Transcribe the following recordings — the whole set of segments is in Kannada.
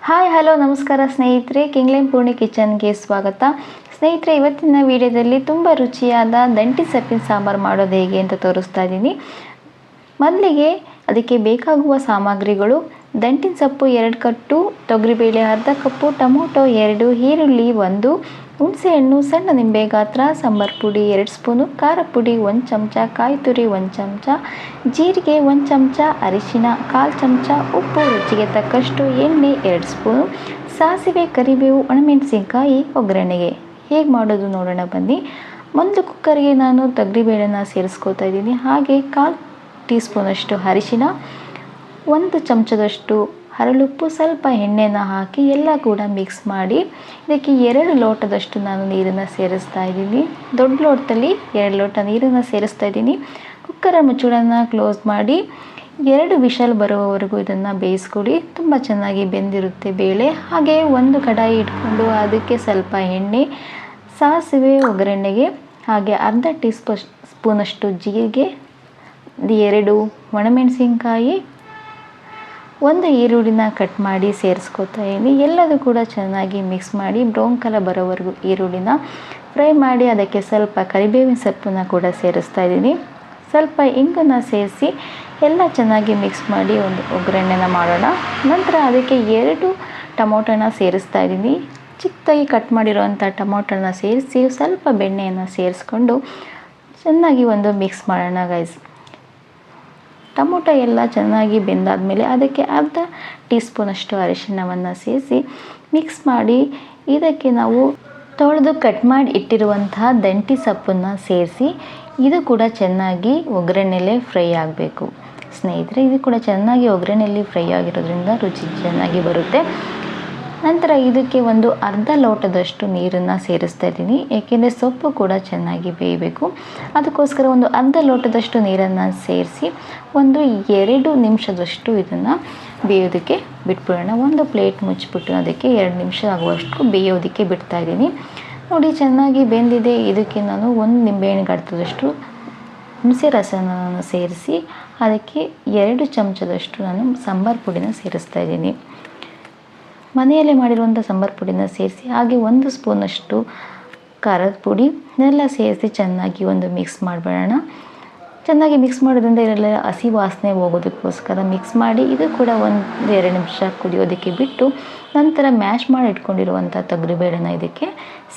ಹಾಯ್ ಹಲೋ ನಮಸ್ಕಾರ ಸ್ನೇಹಿತರೆ, ಕಿಂಗ್ಲೈನ್ ಪೂರ್ಣಿ ಕಿಚನ್ಗೆ ಸ್ವಾಗತ. ಸ್ನೇಹಿತರೆ, ಇವತ್ತಿನ ವಿಡಿಯೋದಲ್ಲಿ ತುಂಬ ರುಚಿಯಾದ ದಂಟಿ ಸೊಪ್ಪಿನ ಸಾಂಬಾರು ಮಾಡೋದು ಹೇಗೆ ಅಂತ ತೋರಿಸ್ತಾ ಇದ್ದೀನಿ. ಮೊದಲಿಗೆ ಅದಕ್ಕೆ ಬೇಕಾಗುವ ಸಾಮಗ್ರಿಗಳು: ದಂಟಿನ ಸೊಪ್ಪು 2 ಕಟ್ಟು, ತೊಗರಿಬೇಳೆ ಅರ್ಧ ಕಪ್ಪು, ಟೊಮೊಟೊ 2, ಈರುಳ್ಳಿ 1, ಹುಣಸೆಹಣ್ಣು ಸಣ್ಣ ನಿಂಬೆ ಗಾತ್ರ, ಸಾಂಬಾರು ಪುಡಿ 2 ಸ್ಪೂನು, ಖಾರ ಪುಡಿ 1 ಚಮಚ, ಕಾಯಿ ತುರಿ 1 ಚಮಚ, ಜೀರಿಗೆ 1 ಚಮಚ, ಅರಿಶಿನ 1/4 ಚಮಚ, ಉಪ್ಪು ರುಚಿಗೆ ತಕ್ಕಷ್ಟು, ಎಣ್ಣೆ 2 ಸ್ಪೂನು, ಸಾಸಿವೆ, ಕರಿಬೇವು, ಒಣಮೆಣಸಿನ್ಕಾಯಿ ಒಗ್ಗರಣೆಗೆ. ಹೇಗೆ ಮಾಡೋದು ನೋಡೋಣ ಬನ್ನಿ. ಮೊದಲು ಕುಕ್ಕರ್ಗೆ ನಾನು ತೊಗರಿಬೇಳೆನ ಸೇರಿಸ್ಕೊತಾ ಇದ್ದೀನಿ. ಹಾಗೆ 1/4 ಟೀ ಸ್ಪೂನಷ್ಟು ಅರಿಶಿನ, 1 ಚಮಚದಷ್ಟು ಹರಳುಪ್ಪು, ಸ್ವಲ್ಪ ಎಣ್ಣೆನ ಹಾಕಿ ಎಲ್ಲ ಕೂಡ ಮಿಕ್ಸ್ ಮಾಡಿ ಇದಕ್ಕೆ 2 ಲೋಟದಷ್ಟು ನಾನು ನೀರನ್ನು ಸೇರಿಸ್ತಾ ಇದ್ದೀನಿ. ದೊಡ್ಡ ಲೋಟದಲ್ಲಿ 2 ಲೋಟ ನೀರನ್ನು ಸೇರಿಸ್ತಾ ಇದ್ದೀನಿ. ಕುಕ್ಕರ ಮುಚ್ಚಳನ ಕ್ಲೋಸ್ ಮಾಡಿ 2 ವಿಷಲ್ ಬರುವವರೆಗೂ ಇದನ್ನು ಬೇಯಿಸ್ಕೊಡಿ. ತುಂಬ ಚೆನ್ನಾಗಿ ಬೆಂದಿರುತ್ತೆ ಬೇಳೆ. ಹಾಗೆ ಒಂದು ಕಡಾಯಿ ಇಟ್ಕೊಂಡು ಅದಕ್ಕೆ ಸ್ವಲ್ಪ ಎಣ್ಣೆ, ಸಾಸಿವೆ ಒಗ್ಗರಣೆಗೆ, ಹಾಗೆ ಅರ್ಧ ಟೀ ಸ್ಪೂನಷ್ಟು ಜೀರಿಗೆ, 2 ಒಣಮೆಣಸಿನ್ಕಾಯಿ, 1 ಈರುಳ್ಳಿನ ಕಟ್ ಮಾಡಿ ಸೇರಿಸ್ಕೊತಾ ಇದ್ದೀನಿ. ಎಲ್ಲದೂ ಕೂಡ ಚೆನ್ನಾಗಿ ಮಿಕ್ಸ್ ಮಾಡಿ ಬ್ರೌನ್ ಕಲರ್ ಬರೋವರೆಗೂ ಈರುಳ್ಳಿನ ಫ್ರೈ ಮಾಡಿ ಅದಕ್ಕೆ ಸ್ವಲ್ಪ ಕರಿಬೇವಿನ ಸೊಪ್ಪನ್ನು ಕೂಡ ಸೇರಿಸ್ತಾ ಇದ್ದೀನಿ. ಸ್ವಲ್ಪ ಇಂಗನ್ನು ಸೇರಿಸಿ ಎಲ್ಲ ಚೆನ್ನಾಗಿ ಮಿಕ್ಸ್ ಮಾಡಿ ಒಂದು ಒಗ್ಗರಣೆನ ಮಾಡೋಣ. ನಂತರ ಅದಕ್ಕೆ 2 ಟೊಮೊಟೊನ ಸೇರಿಸ್ತಾ ಇದ್ದೀನಿ. ಚಿಕ್ಕದಾಗಿ ಕಟ್ ಮಾಡಿರೋವಂಥ ಟೊಮೊಟೊನ ಸೇರಿಸಿ ಸ್ವಲ್ಪ ಬೆಣ್ಣೆಯನ್ನು ಸೇರಿಸ್ಕೊಂಡು ಚೆನ್ನಾಗಿ ಒಂದು ಮಿಕ್ಸ್ ಮಾಡೋಣ ಗೈಸ್. ಟೊಮೊಟೊ ಎಲ್ಲ ಚೆನ್ನಾಗಿ ಬೆಂದಾದಮೇಲೆ ಅದಕ್ಕೆ ಅರ್ಧ ಟೀ ಸ್ಪೂನಷ್ಟು ಅರಿಶಿಣವನ್ನು ಸೇರಿಸಿ ಮಿಕ್ಸ್ ಮಾಡಿ ಇದಕ್ಕೆ ನಾವು ತೊಳೆದು ಕಟ್ ಮಾಡಿ ಇಟ್ಟಿರುವಂತಹ ದಂಟಿ ಸೊಪ್ಪನ್ನು ಸೇರಿಸಿ ಇದು ಕೂಡ ಚೆನ್ನಾಗಿ ಒಗ್ಗರಣೆಯಲ್ಲೇ ಫ್ರೈ ಆಗಬೇಕು ಸ್ನೇಹಿತರೆ. ಇದು ಕೂಡ ಚೆನ್ನಾಗಿ ಒಗ್ಗರಣೆಯಲ್ಲಿ ಫ್ರೈ ಆಗಿರೋದ್ರಿಂದ ರುಚಿ ಚೆನ್ನಾಗಿ ಬರುತ್ತೆ. ನಂತರ ಇದಕ್ಕೆ ಒಂದು ಅರ್ಧ ಲೋಟದಷ್ಟು ನೀರನ್ನು ಸೇರಿಸ್ತಾ ಇದ್ದೀನಿ, ಏಕೆಂದರೆ ಸೊಪ್ಪು ಕೂಡ ಚೆನ್ನಾಗಿ ಬೇಯಬೇಕು. ಅದಕ್ಕೋಸ್ಕರ ಒಂದು ಅರ್ಧ ಲೋಟದಷ್ಟು ನೀರನ್ನು ಸೇರಿಸಿ ಒಂದು 2 ನಿಮಿಷದಷ್ಟು ಇದನ್ನು ಬೇಯೋದಕ್ಕೆ ಬಿಟ್ಬಿಡೋಣ. ಒಂದು ಪ್ಲೇಟ್ ಮುಚ್ಚಿಬಿಟ್ಟು ಅದಕ್ಕೆ 2 ನಿಮಿಷ ಆಗುವಷ್ಟು ಬೇಯೋದಕ್ಕೆ ಬಿಡ್ತಾ ಇದ್ದೀನಿ. ನೋಡಿ, ಚೆನ್ನಾಗಿ ಬೆಂದಿದೆ. ಇದಕ್ಕೆ ನಾನು 1 ನಿಂಬೆಹಣ್ಣು ಗಾತ್ರದಷ್ಟು ಹುಣಸೆ ರಸನ ಸೇರಿಸಿ ಅದಕ್ಕೆ 2 ಚಮಚದಷ್ಟು ನಾನು ಸಾಂಬಾರು ಪುಡಿನ ಸೇರಿಸ್ತಾ ಇದ್ದೀನಿ. ಮನೆಯಲ್ಲೇ ಮಾಡಿರುವಂಥ ಸಾಂಬಾರು ಪುಡಿನ ಸೇರಿಸಿ ಹಾಗೆ 1 ಸ್ಪೂನಷ್ಟು ಖಾರದ ಪುಡಿ ಎಲ್ಲ ಸೇರಿಸಿ ಚೆನ್ನಾಗಿ ಒಂದು ಮಿಕ್ಸ್ ಮಾಡಿಬಿಡೋಣ. ಚೆನ್ನಾಗಿ ಮಿಕ್ಸ್ ಮಾಡೋದ್ರಿಂದ ಇದೆಲ್ಲ ಹಸಿ ವಾಸನೆ ಹೋಗೋದಕ್ಕೋಸ್ಕರ ಮಿಕ್ಸ್ ಮಾಡಿ ಇದು ಕೂಡ 1-2 ನಿಮಿಷ ಕುದಿಯೋದಕ್ಕೆ ಬಿಟ್ಟು ನಂತರ ಮ್ಯಾಶ್ ಮಾಡಿ ಇಟ್ಕೊಂಡಿರುವಂಥ ತೊಗರಿಬೇಳೆನ ಇದಕ್ಕೆ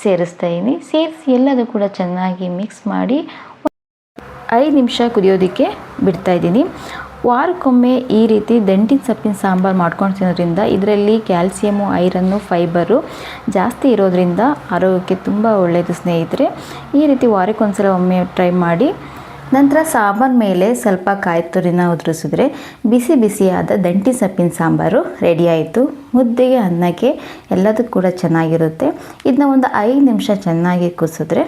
ಸೇರಿಸ್ತಾ ಇದ್ದೀನಿ. ಸೇರಿಸಿ ಎಲ್ಲದೂ ಕೂಡ ಚೆನ್ನಾಗಿ ಮಿಕ್ಸ್ ಮಾಡಿ 5 ನಿಮಿಷ ಕುದಿಯೋದಕ್ಕೆ ಬಿಡ್ತಾಯಿದ್ದೀನಿ. ವಾರಕ್ಕೊಮ್ಮೆ ಈ ರೀತಿ ದಂಟಿನ ಸೊಪ್ಪಿನ ಸಾಂಬಾರು ಮಾಡ್ಕೊಂಡು ತಿನ್ನೋದ್ರಿಂದ ಇದರಲ್ಲಿ ಕ್ಯಾಲ್ಸಿಯಮು, ಐರನ್ನು, ಫೈಬರು ಜಾಸ್ತಿ ಇರೋದ್ರಿಂದ ಆರೋಗ್ಯಕ್ಕೆ ತುಂಬ ಒಳ್ಳೆಯದು ಸ್ನೇಹಿತರೆ. ಈ ರೀತಿ ವಾರಕ್ಕೊಂದ್ಸಲ ಒಮ್ಮೆ ಟ್ರೈ ಮಾಡಿ. ನಂತರ ಸಾಂಬಾರು ಮೇಲೆ ಸ್ವಲ್ಪ ಕಾಯಿ ತುರಿನ ಉದುರಿಸಿದ್ರೆ ಬಿಸಿ ಬಿಸಿಯಾದ ದಂಟಿ ಸೊಪ್ಪಿನ ಸಾಂಬಾರು ರೆಡಿ ಆಯಿತು. ಮುದ್ದೆಗೆ, ಅನ್ನಕ್ಕೆ ಎಲ್ಲದಕ್ಕೂ ಕೂಡ ಚೆನ್ನಾಗಿರುತ್ತೆ. ಇದನ್ನ ಒಂದು 5 ನಿಮಿಷ ಚೆನ್ನಾಗಿ ಕುದಿಸಿದ್ರೆ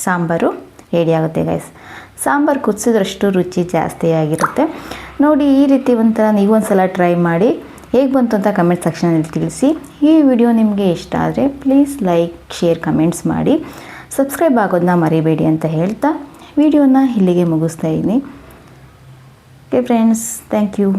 ಸಾಂಬಾರು ರೆಡಿ ಆಗುತ್ತೆ ಗೈಸ್. ಸಾಂಬಾರು ಕುದಿಸಿದ್ರಷ್ಟು ರುಚಿ ಜಾಸ್ತಿ ಆಗಿರುತ್ತೆ. ನೋಡಿ, ಈ ರೀತಿ ಒಂಥರ ನೀವೊಂದ್ಸಲ ಟ್ರೈ ಮಾಡಿ ಹೇಗೆ ಬಂತು ಅಂತ ಕಮೆಂಟ್ ಸೆಕ್ಷನಲ್ಲಿ ತಿಳಿಸಿ. ಈ ವಿಡಿಯೋ ನಿಮಗೆ ಇಷ್ಟ ಆದರೆ ಪ್ಲೀಸ್ ಲೈಕ್, ಶೇರ್, ಕಮೆಂಟ್ಸ್ ಮಾಡಿ. ಸಬ್ಸ್ಕ್ರೈಬ್ ಆಗೋದನ್ನ ಮರಿಬೇಡಿ ಅಂತ ಹೇಳ್ತಾ ವಿಡಿಯೋನ ಇಲ್ಲಿಗೆ ಮುಗಿಸ್ತಾ ಇದ್ದೀನಿ. Okay friends, thank you.